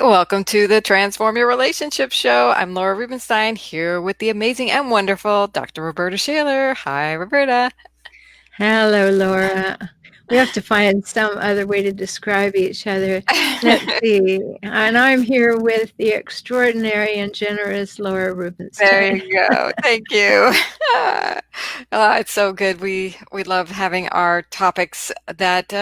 Welcome to the Transform Your Relationship Show. I'm Laura Rubinstein here with the amazing and wonderful Dr. Rhoberta Shaler. Hi, Rhoberta. Hello, Laura. We have to find some other way to describe each other. Let's see. And I'm here with the extraordinary and generous Laura There Rubinstein. you go. Thank you. It's so good. We love having our topics that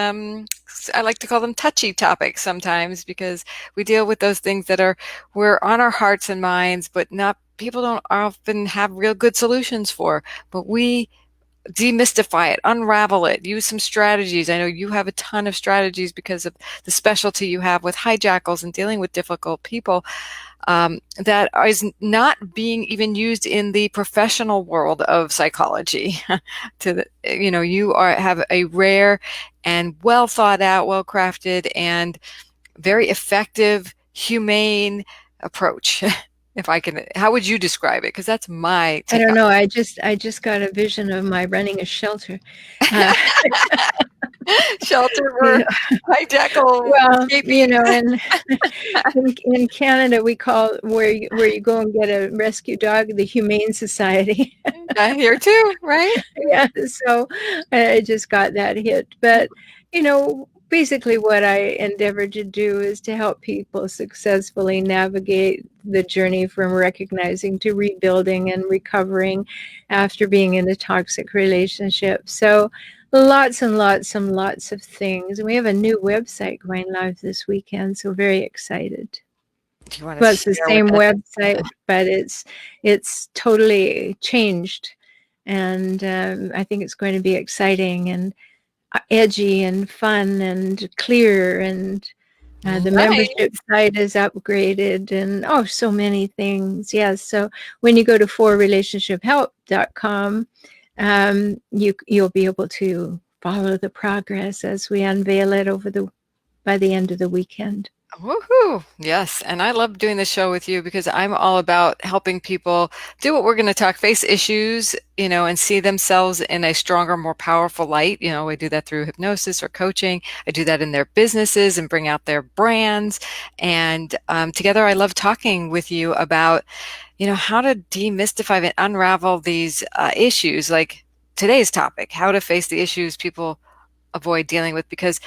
I like to call them touchy topics sometimes because we deal with those things that we're on our hearts and minds, but not people don't often have real good solutions for. But we demystify it, unravel it, use some strategies. I know you have a ton of strategies because of the specialty you have with hijackals and dealing with difficult people, that is not being even used in the professional world of psychology. Have a rare and well thought out, well crafted, and very effective, humane approach. If I can, how would you describe it? Because that's my I take don't on know. I just got a vision of my running a shelter. Uh, it. Shelter you for know, hijackal well, escaping. in Canada we call where you go and get a rescue dog the Humane Society. Here too, right? Yeah, so I just got that hit. But, basically what I endeavor to do is to help people successfully navigate the journey from recognizing to rebuilding and recovering after being in a toxic relationship. So lots and lots and lots of things. And we have a new website going live this weekend, so very excited. Do you want to Well, it's the share with same us? website, but it's totally changed, and I think it's going to be exciting and edgy and fun and clear, and the Nice. membership site is upgraded, and oh, so many things. Yes, so when you go to forrelationshiphelp.com, you'll be able to follow the progress as we unveil it by the end of the weekend. Woohoo! Yes, and I love doing the show with you because I'm all about helping people do what we're going to talk, face issues, and see themselves in a stronger, more powerful light. I do that through hypnosis or coaching. I do that in their businesses and bring out their brands. And together, I love talking with you about, how to demystify and unravel these issues, like today's topic, how to face the issues people avoid dealing with. Because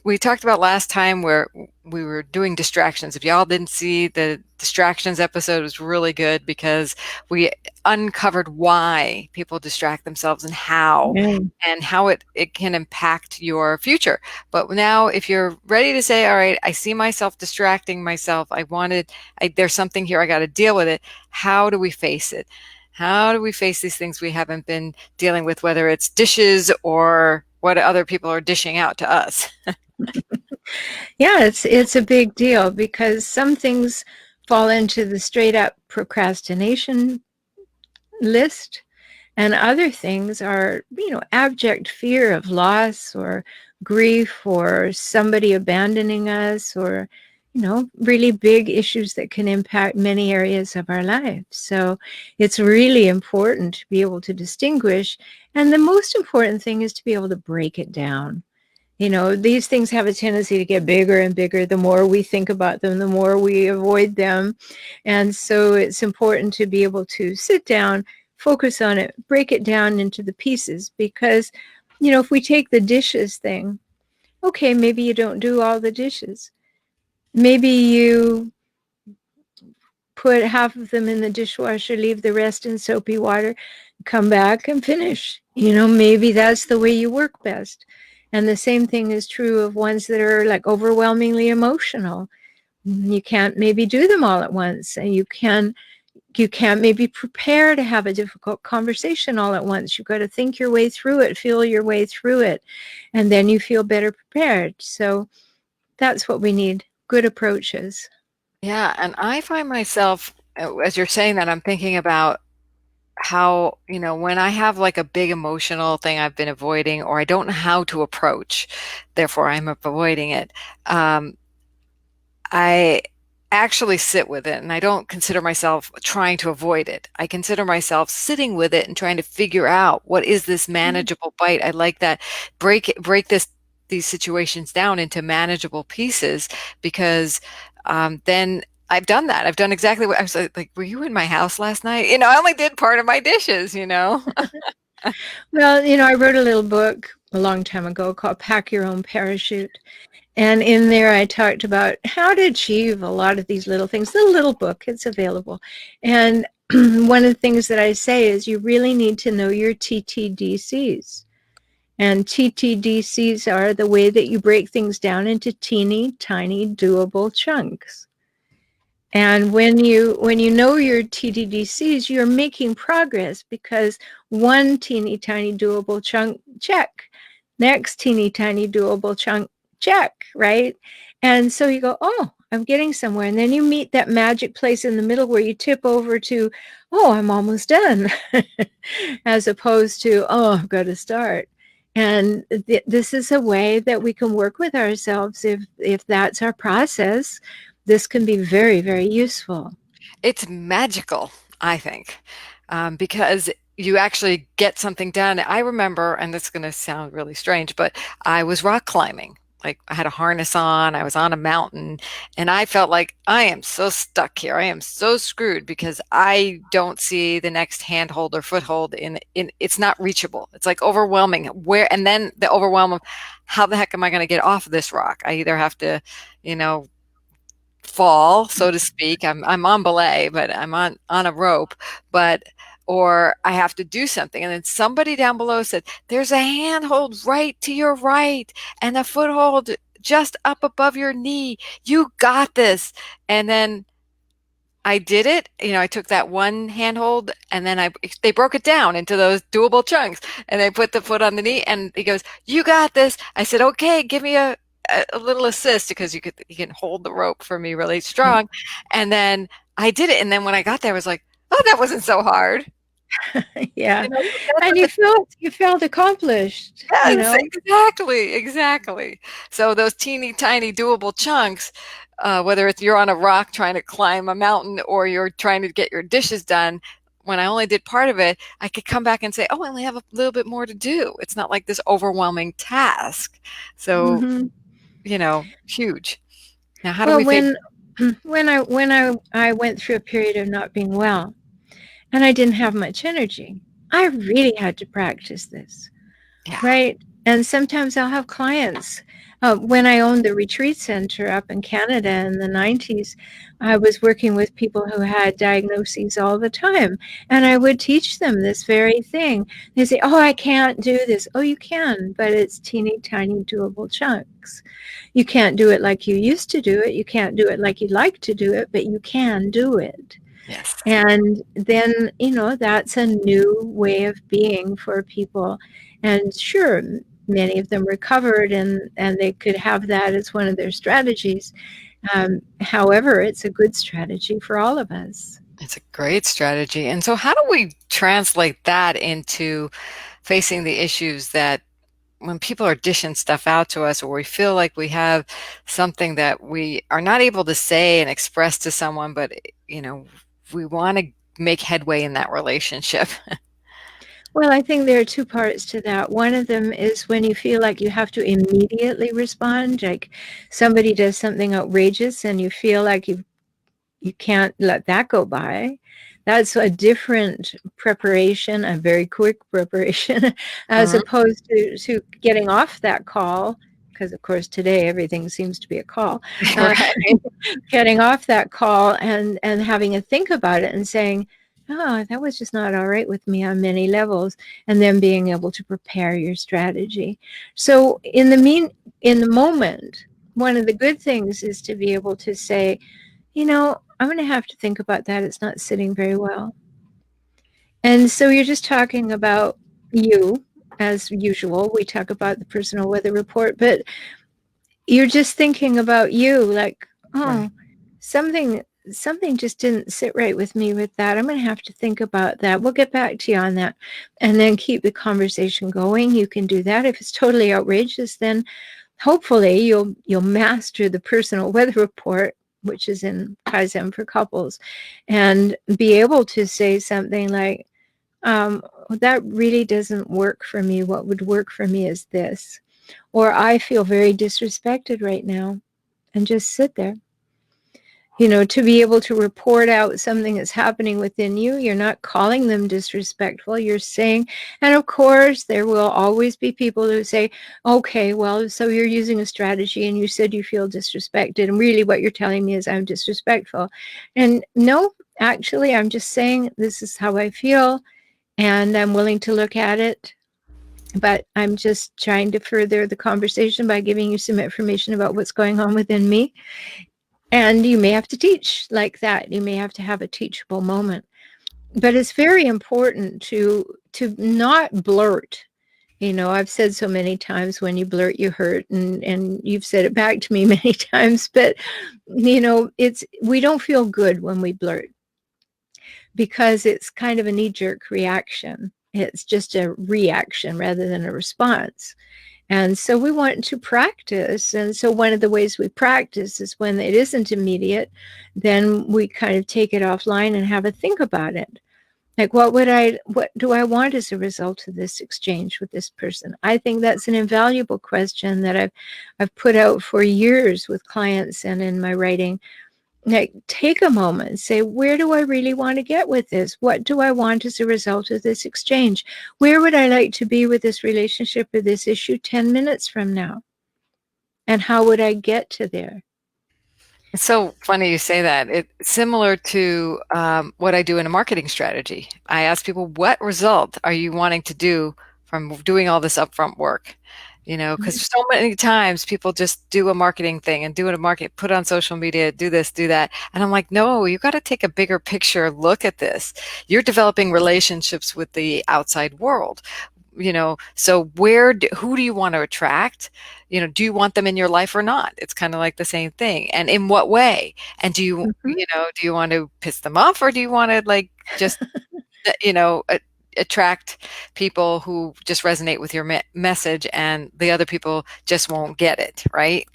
we talked about last time where we were doing distractions. If y'all didn't see the distractions episode, it was really good because we uncovered why people distract themselves Yeah. and how it can impact your future. But now if you're ready to say, all right, I see myself distracting myself. There's something here. I got to deal with it. How do we face it? How do we face these things we haven't been dealing with, whether it's dishes or what other people are dishing out to us? Yeah, it's a big deal because some things fall into the straight up procrastination list, and other things are, abject fear of loss or grief or somebody abandoning us, or, really big issues that can impact many areas of our lives. So it's really important to be able to distinguish. And the most important thing is to be able to break it down. These things have a tendency to get bigger and bigger. The more we think about them, the more we avoid them. And so it's important to be able to sit down, focus on it, break it down into the pieces. Because, if we take the dishes thing, okay, maybe you don't do all the dishes. Maybe you put half of them in the dishwasher, leave the rest in soapy water, come back and finish. Maybe that's the way you work best. And the same thing is true of ones that are like overwhelmingly emotional. You can't maybe do them all at once, and you can't maybe prepare to have a difficult conversation all at once. You've got to think your way through it, feel your way through it, and then you feel better prepared. So that's what we need, good approaches. Yeah, and I find myself, as you're saying that, I'm thinking about how, when I have like a big emotional thing I've been avoiding, or I don't know how to approach, therefore I'm avoiding it. I actually sit with it, and I don't consider myself trying to avoid it. I consider myself sitting with it and trying to figure out what is this manageable bite. I like that break this these situations down into manageable pieces, because then I've done that. I've done exactly what I was like, were you in my house last night? I only did part of my dishes. Well, I wrote a little book a long time ago called Pack Your Own Parachute. And in there, I talked about how to achieve a lot of these little things. The little book, it's available. And one of the things that I say is you really need to know your TTDCs. And TTDCs are the way that you break things down into teeny tiny doable chunks. And when you know your TTDCs, you're making progress, because one teeny tiny doable chunk, check. Next teeny tiny doable chunk, check, right? And so you go, oh, I'm getting somewhere. And then you meet that magic place in the middle where you tip over to, oh, I'm almost done, as opposed to, oh, I've got to start. And this is a way that we can work with ourselves. If that's our process, this can be very, very useful. It's magical, I think, because you actually get something done. I remember, and this is going to sound really strange, but I was rock climbing. Like, I had a harness on, I was on a mountain, and I felt like I am so stuck here. I am so screwed because I don't see the next handhold or foothold in it's not reachable. It's like overwhelming. And then the overwhelm of how the heck am I going to get off of this rock? I either have to, you know, fall, so to speak. I'm on belay, but I'm on a rope, but or I have to do something. And then somebody down below said, "There's a handhold right to your right, and a foothold just up above your knee. You got this." And then I did it. I took that one handhold, and then they broke it down into those doable chunks, and I put the foot on the knee, and he goes, "You got this." I said, "Okay, give me a little assist," because you can hold the rope for me really strong. And then I did it. And then when I got there, I was like, "Oh, that wasn't so hard." Yeah. That's And what you felt accomplished, yes, exactly. So those teeny tiny doable chunks, whether it's you're on a rock trying to climb a mountain or you're trying to get your dishes done, when I only did part of it, I could come back and say, "Oh, I only have a little bit more to do." It's not like this overwhelming task. So, Hmm. huge. Now, how do Well, we face? when I went through a period of not being well and I didn't have much energy, I really had to practice this. Yeah. Right. And sometimes I'll have clients. When I owned the retreat center up in Canada in the 90s, I was working with people who had diagnoses all the time. And I would teach them this very thing. They say, oh, I can't do this. Oh, you can, but it's teeny tiny doable chunks. You can't do it like you used to do it. You can't do it like you'd like to do it, but you can do it. Yes. And then, that's a new way of being for people. And sure, many of them recovered and they could have that as one of their strategies. However, it's a good strategy for all of us. It's a great strategy. And so, how do we translate that into facing the issues that when people are dishing stuff out to us, or we feel like we have something that we are not able to say and express to someone, but, we want to make headway in that relationship? Well, I think there are two parts to that. One of them is when you feel like you have to immediately respond, like somebody does something outrageous and you feel like you can't let that go by. That's a different preparation, a very quick preparation, as Mhm. opposed to getting off that call, because of course today everything seems to be a call. Uh, Right. Getting off that call and having a think about it and saying, oh, that was just not all right with me on many levels, and then being able to prepare your strategy. So in the moment, one of the good things is to be able to say, I'm going to have to think about that. It's not sitting very well. And so you're just talking about you, as usual. We talk about the personal weather report, but you're just thinking about you, like, Right. oh, something something just didn't sit right with me with that. I'm going to have to think about that. We'll get back to you on that. And then keep the conversation going. You can do that. If it's totally outrageous, then hopefully you'll master the personal weather report, which is in Kaizen for couples, and be able to say something like, that really doesn't work for me. What would work for me is this. or I feel very disrespected right now, and just sit there. To be able to report out something that's happening within you. You're not calling them disrespectful. You're saying, and of course, there will always be people who say, okay, well, so you're using a strategy and you said you feel disrespected. And really, what you're telling me is I'm disrespectful. And no, actually, I'm just saying this is how I feel and I'm willing to look at it. But I'm just trying to further the conversation by giving you some information about what's going on within me. And you may have to teach like that. You may have to have a teachable moment. But it's very important to not blurt. I've said so many times, when you blurt, you hurt, and you've said it back to me many times. But we don't feel good when we blurt, because it's kind of a knee-jerk reaction. It's just a reaction rather than a response. And so we want to practice. And so one of the ways we practice is when it isn't immediate, then we kind of take it offline and have a think about it. Like, what do I want as a result of this exchange with this person? I think that's an invaluable question that I've put out for years with clients and in my writing. Like, take a moment and say, where do I really want to get with this? What do I want as a result of this exchange? Where would I like to be with this relationship or this issue 10 minutes from now? And how would I get to there? It's so funny you say that. It's similar to what I do in a marketing strategy. I ask people, what result are you wanting to do from doing all this upfront work? Because so many times people just do a marketing thing and do it a market, put on social media, do this, do that. And I'm like, no, you got to take a bigger picture look at this. You're developing relationships with the outside world. So who do you want to attract? Do you want them in your life or not? It's kind of like the same thing. And in what way? And Mhm. do you want to piss them off, or do you want to like just, you know, a- attract people who just resonate with your message, and the other people just won't get it, right?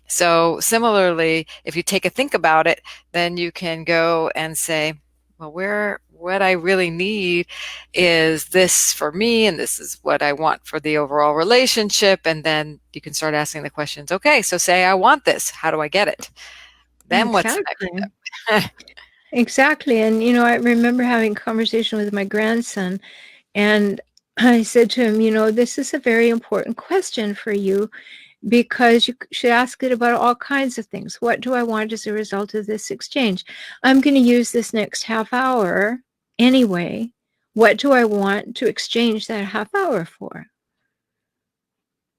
So similarly, if you take a think about it, then you can go and say, well, what I really need is this for me, and this is what I want for the overall relationship. And then you can start asking the questions. Okay, so say I want this. How do I get it? Then what's the next Exactly. step? Exactly. And, I remember having a conversation with my grandson, and I said to him, this is a very important question for you, because you should ask it about all kinds of things. What do I want as a result of this exchange? I'm going to use this next half hour anyway. What do I want to exchange that half hour for?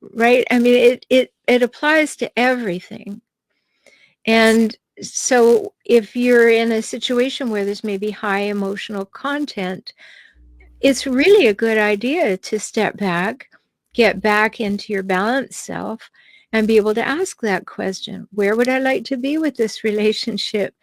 Right? I mean, it applies to everything. And so if you're in a situation where there's maybe high emotional content, it's really a good idea to step back, get back into your balanced self, and be able to ask that question. Where would I like to be with this relationship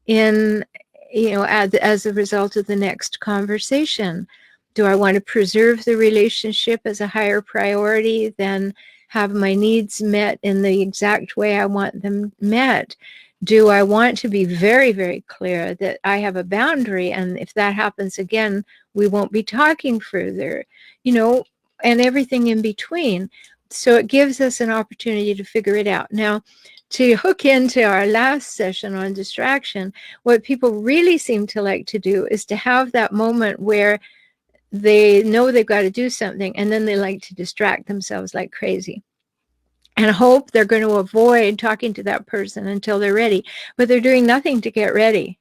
in, as a result of the next conversation? Do I want to preserve the relationship as a higher priority than have my needs met in the exact way I want them met? Do I want to be very, very clear that I have a boundary, and if that happens again, we won't be talking further, you know, and everything in between. So it gives us an opportunity to figure it out. Now, to hook into our last session on distraction, what people really seem to like to do is to have that moment where they know they've got to do something, and then they like to distract themselves like crazy and hope they're going to avoid talking to that person until they're ready, but they're doing nothing to get ready.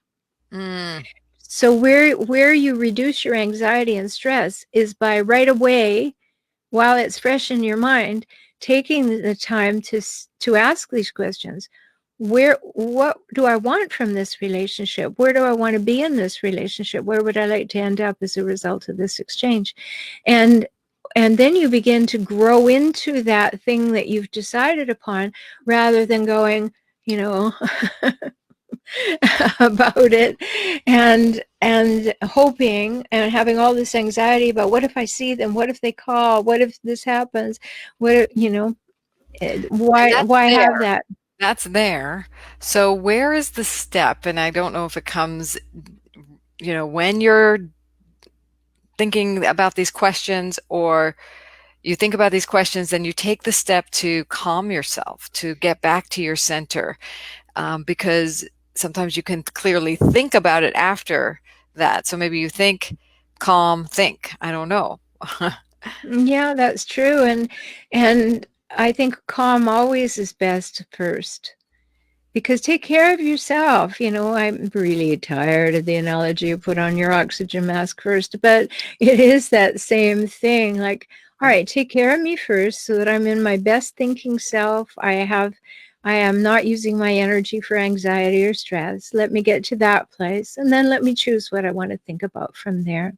Mm. So where you reduce your anxiety and stress is by right away, while it's fresh in your mind, taking the time to ask these questions. What do I want from this relationship? Where do I want to be in this relationship? Where would I like to end up as a result of this exchange? And and then you begin to grow into that thing that you've decided upon, rather than going, you know, about it, and hoping and having all this anxiety about, what if I see them, what if they call, what if this happens, what if, And why have that? that's there. So where is the step? And I don't know if it comes, when you're thinking about these questions, or you think about these questions, then you take the step to calm yourself, to get back to your center, because sometimes you can clearly think about it after that. So maybe you think, calm, think. I don't know. Yeah, that's true. And I think calm always is best first. Because take care of yourself. I'm really tired of the analogy of put on your oxygen mask first, but it is that same thing. Like, all right, take care of me first so that I'm in my best thinking self. I am not using my energy for anxiety or stress. Let me get to that place, and then let me choose what I want to think about from there.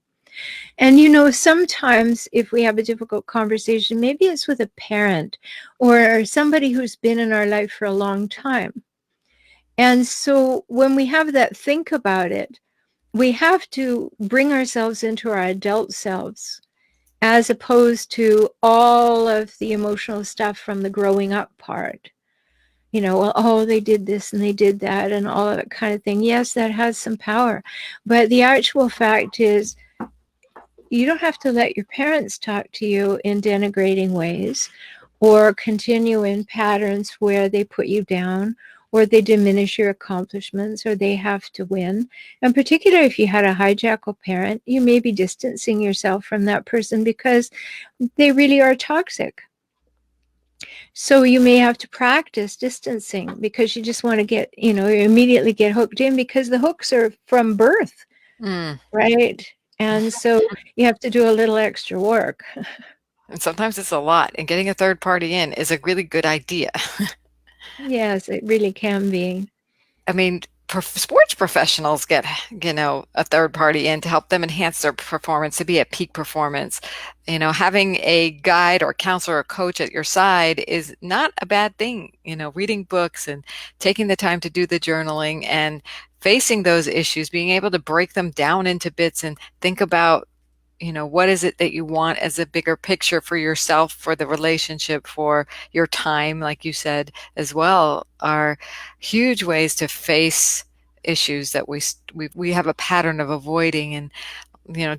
And sometimes if we have a difficult conversation, maybe it's with a parent or somebody who's been in our life for a long time. And so when we have that think about it, we have to bring ourselves into our adult selves as opposed to all of the emotional stuff from the growing up part. Well, oh, they did this and they did that and all of that kind of thing. Yes, that has some power. But the actual fact is, you don't have to let your parents talk to you in denigrating ways or continue in patterns where they put you down or they diminish your accomplishments or they have to win. And particularly if you had a hijackal parent, you may be distancing yourself from that person because they really are toxic. So you may have to practice distancing because you just want to you immediately get hooked in because the hooks are from birth, Mm. right? And so you have to do a little extra work. And sometimes it's a lot, and getting a third party in is a really good idea. Yes, it really can be. I mean, sports professionals get, a third party in to help them enhance their performance, to be at peak performance. Having a guide or counselor or coach at your side is not a bad thing. Reading books and taking the time to do the journaling and facing those issues, being able to break them down into bits and think about, what is it that you want as a bigger picture for yourself, for the relationship, for your time, like you said as well, are huge ways to face issues that we have a pattern of avoiding. And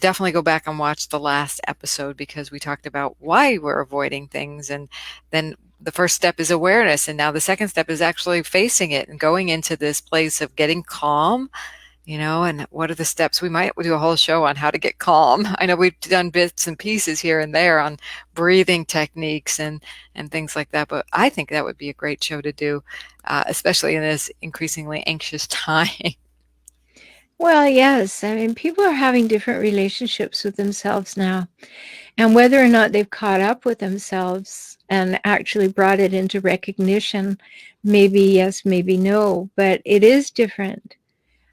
definitely go back and watch the last episode because we talked about why we're avoiding things. And then the first step is awareness, and now the second step is actually facing it and going into this place of getting calm. And what are the steps? We might do a whole show on how to get calm. I know we've done bits and pieces here and there on breathing techniques and things like that, but I think that would be a great show to do, especially in this increasingly anxious time. Well, yes. I mean, people are having different relationships with themselves now. And whether or not they've caught up with themselves and actually brought it into recognition, maybe yes, maybe no, but it is different.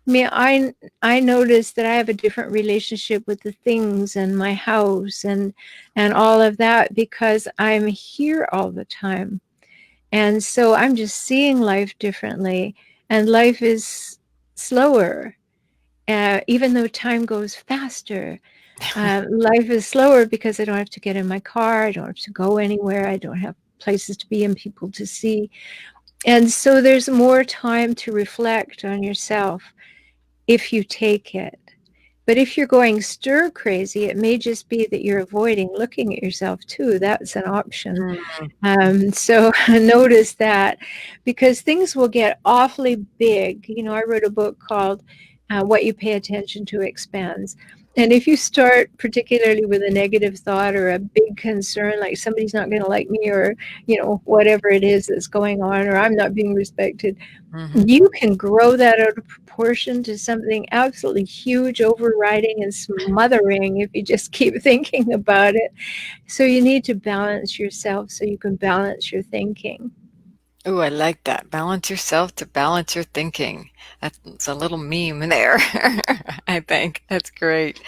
I mean, I noticed that I have a different relationship with the things and my house and all of that because I'm here all the time. And so I'm just seeing life differently, and life is slower. Even though time goes faster, life is slower because I don't have to get in my car. I don't have to go anywhere. I don't have places to be and people to see. And so there's more time to reflect on yourself if you take it. But if you're going stir crazy, it may just be that you're avoiding looking at yourself too. That's an option. Mm. So notice that because things will get awfully big. I wrote a book called What You Pay Attention to Expands. And if you start particularly with a negative thought or a big concern, like somebody's not going to like me or, whatever it is that's going on, or I'm not being respected, Hmm. you can grow that out of proportion to something absolutely huge, overriding and smothering if you just keep thinking about it. So you need to balance yourself so you can balance your thinking. Oh, I like that. Balance yourself to balance your thinking. That's a little meme there. I think that's great.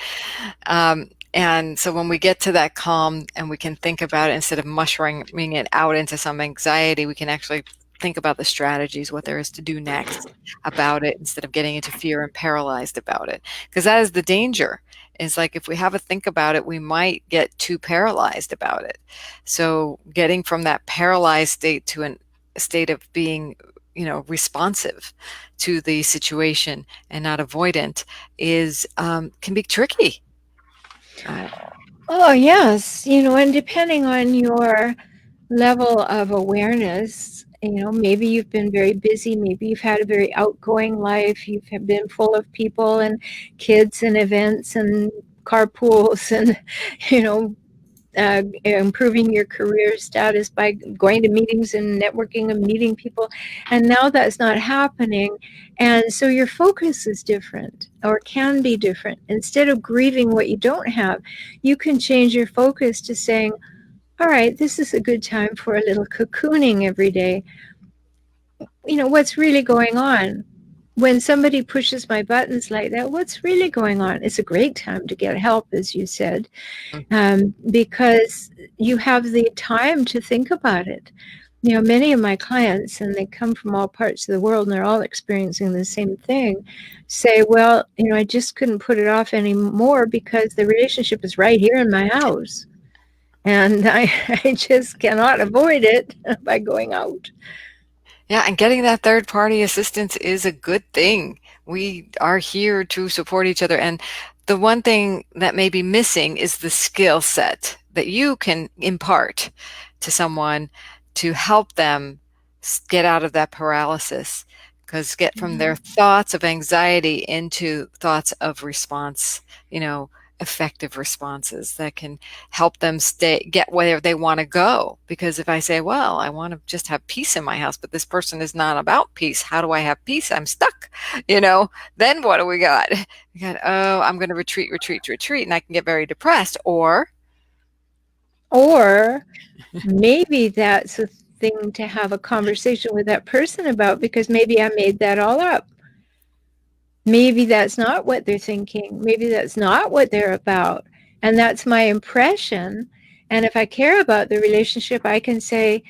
And so when we get to that calm and we can think about it instead of mushrooming it out into some anxiety, we can actually think about the strategies, what there is to do next about it instead of getting into fear and paralyzed about it. Because that is the danger. Is like if we have a think about it, we might get too paralyzed about it. So getting from that paralyzed state to a state of being, responsive to the situation and not avoidant is can be tricky. Uh, Oh, yes. And depending on your level of awareness, maybe you've been very busy, maybe you've had a very outgoing life, you've been full of people and kids and events and carpools and, you know, improving your career status by going to meetings and networking and meeting people. And now that's not happening. And so your focus is different or can be different. Instead of grieving what you don't have, you can change your focus to saying, all right, this is a good time for a little cocooning every day. What's really going on? When somebody pushes my buttons like that, what's really going on? It's a great time to get help, as you said, because you have the time to think about it. Many of my clients, and they come from all parts of the world, and they're all experiencing the same thing, say, well, I just couldn't put it off anymore because the relationship is right here in my house. And I just cannot avoid it by going out. Yeah, and getting that third party assistance is a good thing. We are here to support each other. And the one thing that may be missing is the skill set that you can impart to someone to help them get out of that paralysis. Because get from their thoughts of anxiety into thoughts of response, effective responses that can help them get where they want to go. Because if I say, well, I want to just have peace in my house, but this person is not about peace. How do I have peace? I'm stuck. Then what do we got? We got, oh, I'm going to retreat, and I can get very depressed. Or maybe that's a thing to have a conversation with that person about, because maybe I made that all up. Maybe that's not what they're thinking. Maybe that's not what they're about. And that's my impression. And if I care about the relationship, I can say,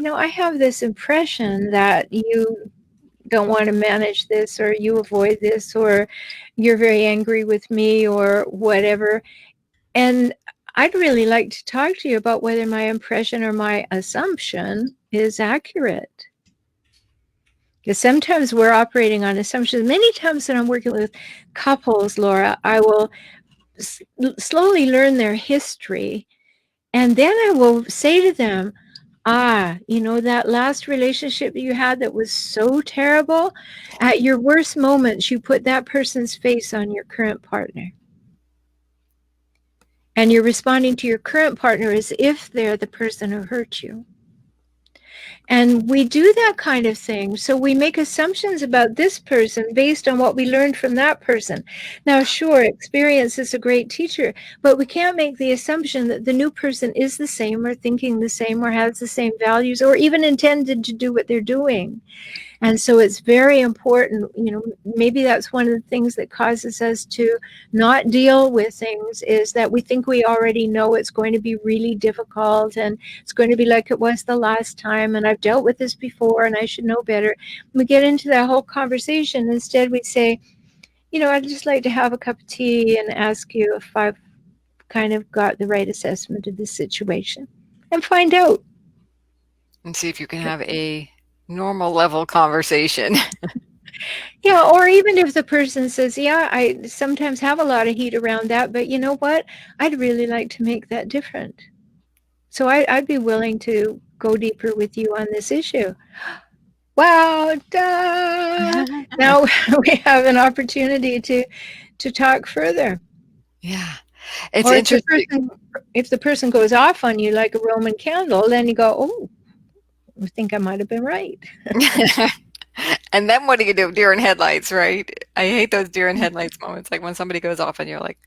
I have this impression that you don't want to manage this, or you avoid this, or you're very angry with me, or whatever. And I'd really like to talk to you about whether my impression or my assumption is accurate. Because sometimes we're operating on assumptions. Many times when I'm working with couples, Laura, I will slowly learn their history. And then I will say to them, that last relationship you had that was so terrible, at your worst moments, you put that person's face on your current partner. And you're responding to your current partner as if they're the person who hurt you. And we do that kind of thing. So we make assumptions about this person based on what we learned from that person. Now, sure, experience is a great teacher, but we can't make the assumption that the new person is the same or thinking the same or has the same values or even intended to do what they're doing. And so it's very important, maybe that's one of the things that causes us to not deal with things, is that we think we already know it's going to be really difficult and it's going to be like it was the last time, and I've dealt with this before and I should know better. We get into that whole conversation. Instead, we say, I'd just like to have a cup of tea and ask you if I've kind of got the right assessment of the situation, and find out. and see if you can have a normal level conversation. Yeah, or even if the person says, yeah, I sometimes have a lot of heat around that, but you know what? I'd really like to make that different. So I'd be willing to go deeper with you on this issue. Wow, duh. Now we have an opportunity to talk further. Yeah. It's Or interesting. if the person goes off on you like a Roman candle, then you go, oh, I think I might have been right. And then what do you do? Deer in headlights, right? I hate those deer in headlights moments, like when somebody goes off and you're like,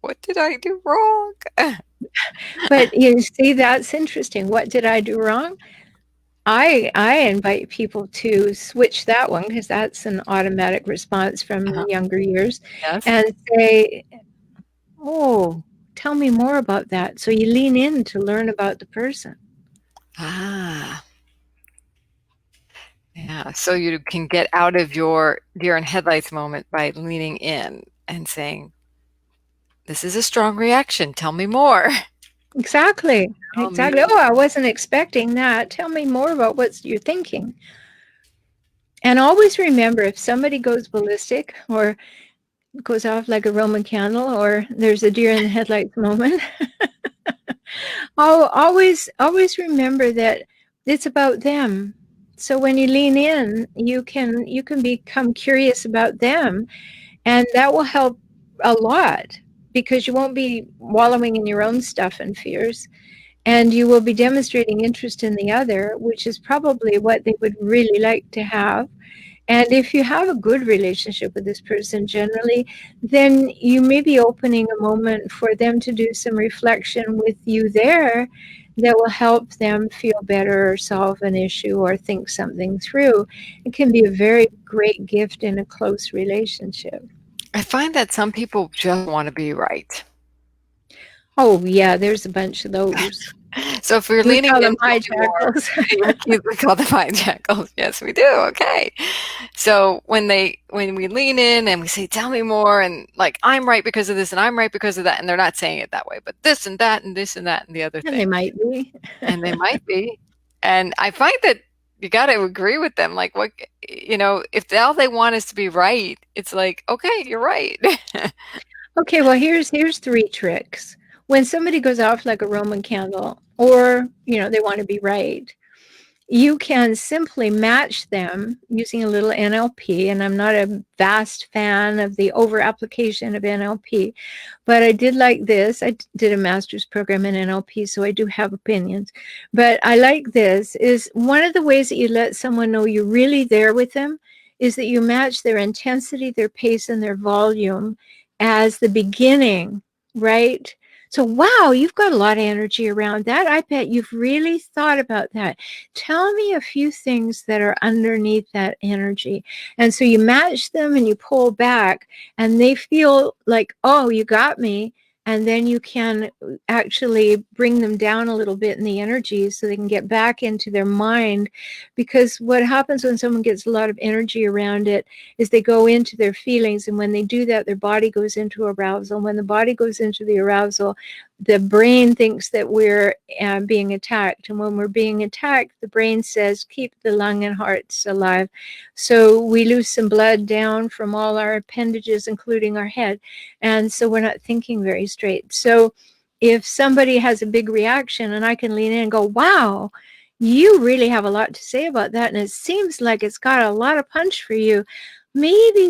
what did I do wrong? But you see, that's interesting. What did I do wrong? I invite people to switch that one, because that's an automatic response from Uh-huh. younger years, Yes. and say, oh, tell me more about that. So you lean in to learn about the person. Ah, yeah. So you can get out of your deer in headlights moment by leaning in and saying, this is a strong reaction. Tell me more. Exactly. Tell Exactly. me. Oh, I wasn't expecting that. Tell me more about what you're thinking. And always remember, if somebody goes ballistic or goes off like a Roman candle, or there's a deer in the headlights moment, Always remember that it's about them. So when you lean in, you can become curious about them, and that will help a lot because you won't be wallowing in your own stuff and fears, and you will be demonstrating interest in the other, which is probably what they would really like to have. And if you have a good relationship with this person generally, then you may be opening a moment for them to do some reflection with you there that will help them feel better or solve an issue or think something through. It can be a very great gift in a close relationship. I find that some people just want to be right. Oh, yeah, there's a bunch of those. So if we're We leaning call in, them tell me more. hijackals. We call them hijackals. Yes, we do. Okay. So when we lean in and we say, "Tell me more," and like I'm right because of this and I'm right because of that, and they're not saying it that way, but this and that and this and that and the other And they thing, might be. and they might be. And I find that you got to agree with them. Like what if all they want is to be right, it's like, okay, you're right. Okay, well, here's three tricks. When somebody goes off like a Roman candle, or they want to be right, you can simply match them using a little NLP. And I'm not a vast fan of the over application of NLP, but I did like this. I did a master's program in NLP, so I do have opinions. But I like this is one of the ways that you let someone know you're really there with them is that you match their intensity, their pace, and their volume as the beginning, right? So, wow, you've got a lot of energy around that. I bet you've really thought about that. Tell me a few things that are underneath that energy. And so you match them and you pull back, and they feel like, oh, you got me. And then you can actually bring them down a little bit in the energy so they can get back into their mind. Because what happens when someone gets a lot of energy around it is they go into their feelings. And when they do that, their body goes into arousal. When the body goes into the arousal, the brain thinks that we're being attacked. And when we're being attacked, the brain says, keep the lung and hearts alive. So we lose some blood down from all our appendages, including our head. And so we're not thinking very straight. So if somebody has a big reaction and I can lean in and go, wow, you really have a lot to say about that. And it seems like it's got a lot of punch for you. Maybe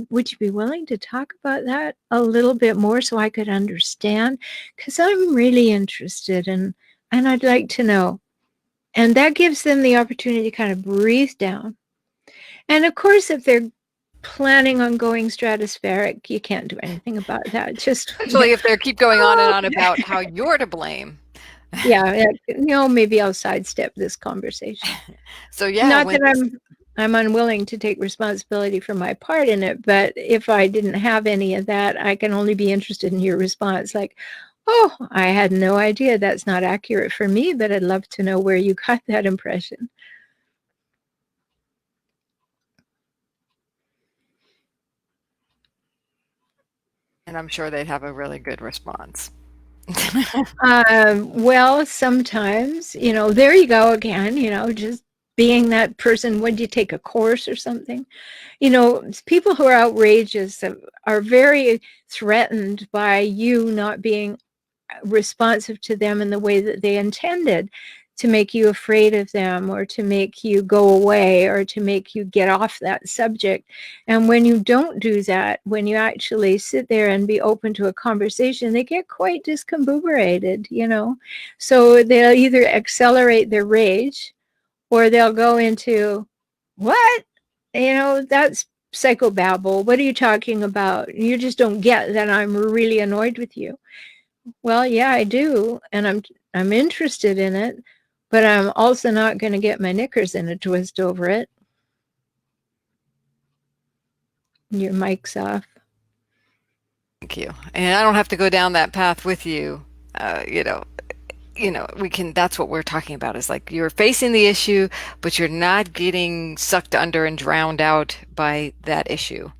would you be willing to talk about that a little bit more so I could understand? Because I'm really interested and I'd like to know. And that gives them the opportunity to kind of breathe down. And of course, if they're planning on going stratospheric, you can't do anything about that. Just, Especially if they keep going on and oh, on about how you're to blame. yeah, maybe I'll sidestep this conversation. So yeah, Not when that I'm unwilling to take responsibility for my part in it, but if I didn't have any of that, I can only be interested in your response. Like, oh, I had no idea that's not accurate for me, but I'd love to know where you got that impression. and I'm sure they'd have a really good response. Well, sometimes, there you go again, just being that person. Would you take a course or something? People who are outrageous are very threatened by you not being responsive to them in the way that they intended, to make you afraid of them or to make you go away or to make you get off that subject. And when you don't do that, when you actually sit there and be open to a conversation, they get quite discombobulated. So they'll either accelerate their rage or they'll go into, what? That's psychobabble. What are you talking about? You just don't get that I'm really annoyed with you. Well, yeah, I do, and I'm interested in it, but I'm also not going to get my knickers in a twist over it. Your mic's off. Thank you. And I don't have to go down that path with you. We can, that's what we're talking about is like you're facing the issue, but you're not getting sucked under and drowned out by that issue.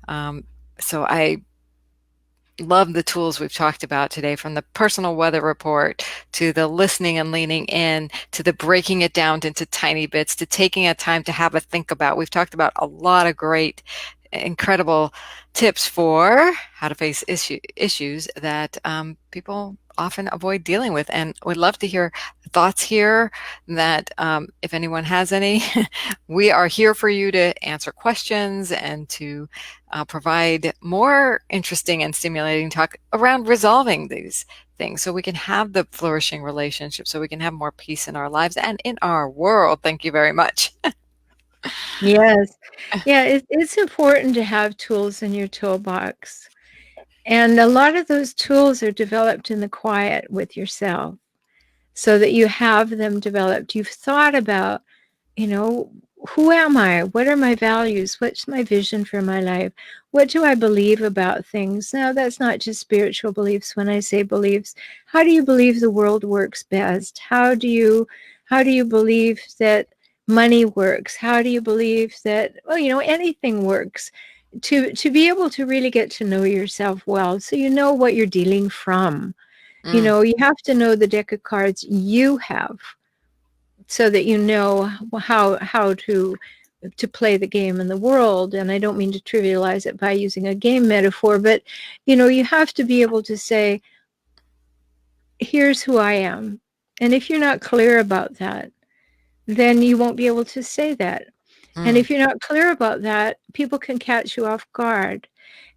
So I love the tools we've talked about today, from the personal weather report to the listening and leaning in to the breaking it down into tiny bits to taking a time to have a think about. We've talked about a lot of great, incredible tips for how to face issues that people often avoid dealing with. And would love to hear thoughts here that if anyone has any, we are here for you to answer questions and to provide more interesting and stimulating talk around resolving these things so we can have the flourishing relationship, so we can have more peace in our lives and in our world. Thank you very much. Yes. Yeah, it's important to have tools in your toolbox. And a lot of those tools are developed in the quiet with yourself so that you have them developed. You've thought about, you know, who am I? What are my values? What's my vision for my life? What do I believe about things? Now, that's not just spiritual beliefs. When I say beliefs, how do you believe the world works best? How do you believe that money works? How do you believe that, well, anything works? To be able to really get to know yourself well, so you know what you're dealing from. Mm, You have to know the deck of cards you have so that you know how to play the game in the world. And I don't mean to trivialize it by using a game metaphor, but you have to be able to say, here's who I am. And if you're not clear about that, then you won't be able to say that. And mm. if you're not clear about that, people can catch you off guard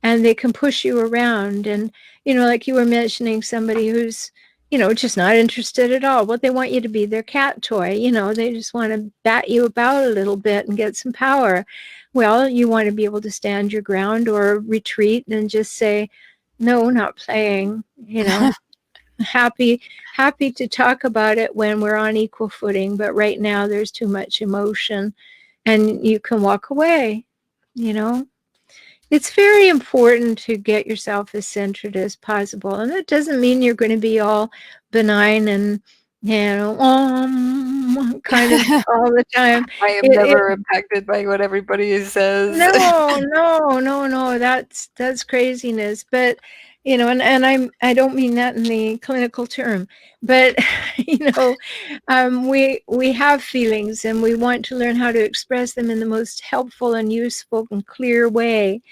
and they can push you around. And, like you were mentioning, somebody who's, just not interested at all. What they want you to be their cat toy. They just want to bat you about a little bit and get some power. Well, you want to be able to stand your ground or retreat and just say, no, not playing, happy happy to talk about it when we're on equal footing, but right now there's too much emotion, and you can walk away. you know it's very important to get yourself as centered as possible, and that doesn't mean you're going to be all benign and kind of all the time. I am it, never impacted by what everybody says. no, no, no, no. That's craziness. But and I don't mean that in the clinical term, but we have feelings and we want to learn how to express them in the most helpful and useful and clear way,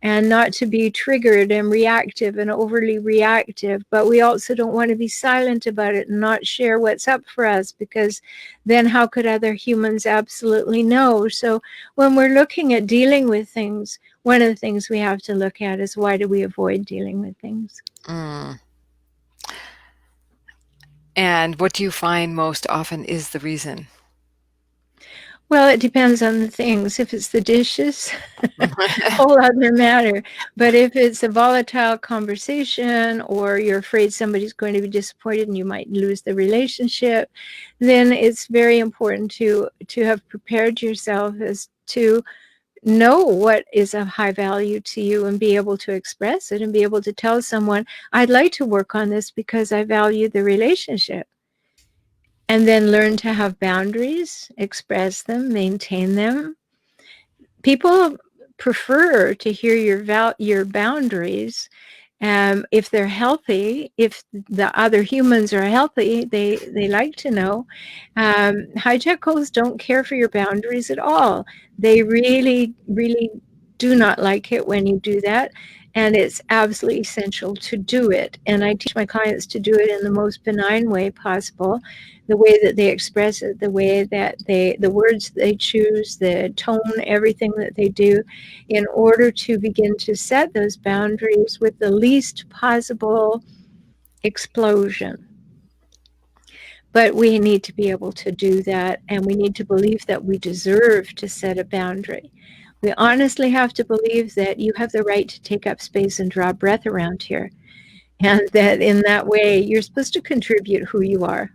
and not to be triggered and reactive and overly reactive. But we also don't want to be silent about it and not share what's up for us, because then how could other humans absolutely know? So when we're looking at dealing with things, one of the things we have to look at is, why do we avoid dealing with things? Mm. And what do you find most often is the reason? Well, it depends on the things. If it's the dishes, whole other matter. But if it's a volatile conversation, or you're afraid somebody's going to be disappointed and you might lose the relationship, then it's very important to have prepared yourself as to know what is of high value to you and be able to express it and be able to tell someone, I'd like to work on this because I value the relationship. And then learn to have boundaries, express them, maintain them. People prefer to hear your boundaries. If they're healthy, if the other humans are healthy, they like to know. Hijackals don't care for your boundaries at all. They really, really do not like it when you do that. And it's absolutely essential to do it. And I teach my clients to do it in the most benign way possible, the way that they express it, the way that the words they choose, the tone, everything that they do, in order to begin to set those boundaries with the least possible explosion. But we need to be able to do that, and we need to believe that we deserve to set a boundary. We honestly have to believe that you have the right to take up space and draw breath around here, and that in that way you're supposed to contribute who you are.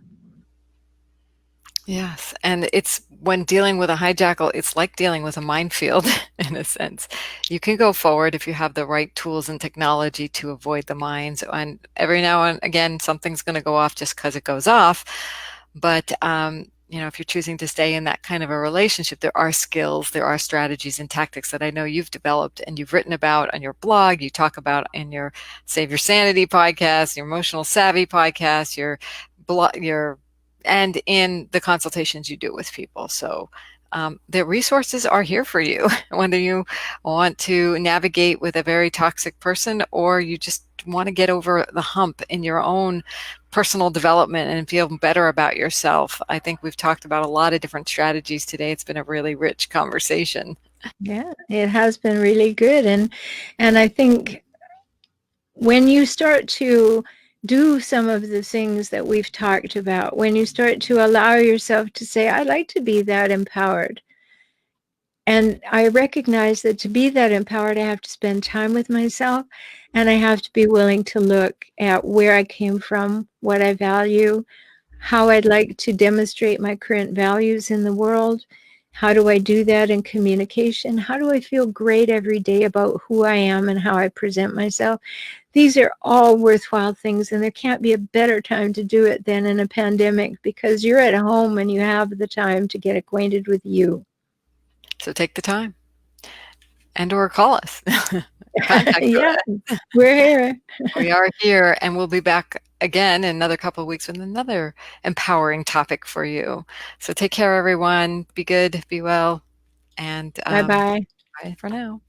Yes, and it's when dealing with a hijackal, it's like dealing with a minefield in a sense. You can go forward if you have the right tools and technology to avoid the mines. And every now and again, something's going to go off just because it goes off. But if you're choosing to stay in that kind of a relationship, there are skills, there are strategies and tactics that I know you've developed and you've written about on your blog. You talk about in your Save Your Sanity podcast, your Emotional Savvy podcast, your blog, your and in the consultations you do with people. So the resources are here for you, whether you want to navigate with a very toxic person or you just want to get over the hump in your own personal development and feel better about yourself. I think we've talked about a lot of different strategies today. It's been a really rich conversation. Yeah, it has been really good. And I think when you start to do some of the things that we've talked about, when you start to allow yourself to say, I'd like to be that empowered. And I recognize that to be that empowered, I have to spend time with myself and I have to be willing to look at where I came from, what I value, how I'd like to demonstrate my current values in the world. How do I do that in communication? How do I feel great every day about who I am and how I present myself? These are all worthwhile things, and there can't be a better time to do it than in a pandemic because you're at home and you have the time to get acquainted with you. So take the time and or call us. Contact Yeah, us. we're here. We are here and we'll be back again in another couple of weeks with another empowering topic for you. So take care, everyone. Be good, be well, and Bye bye. bye for now.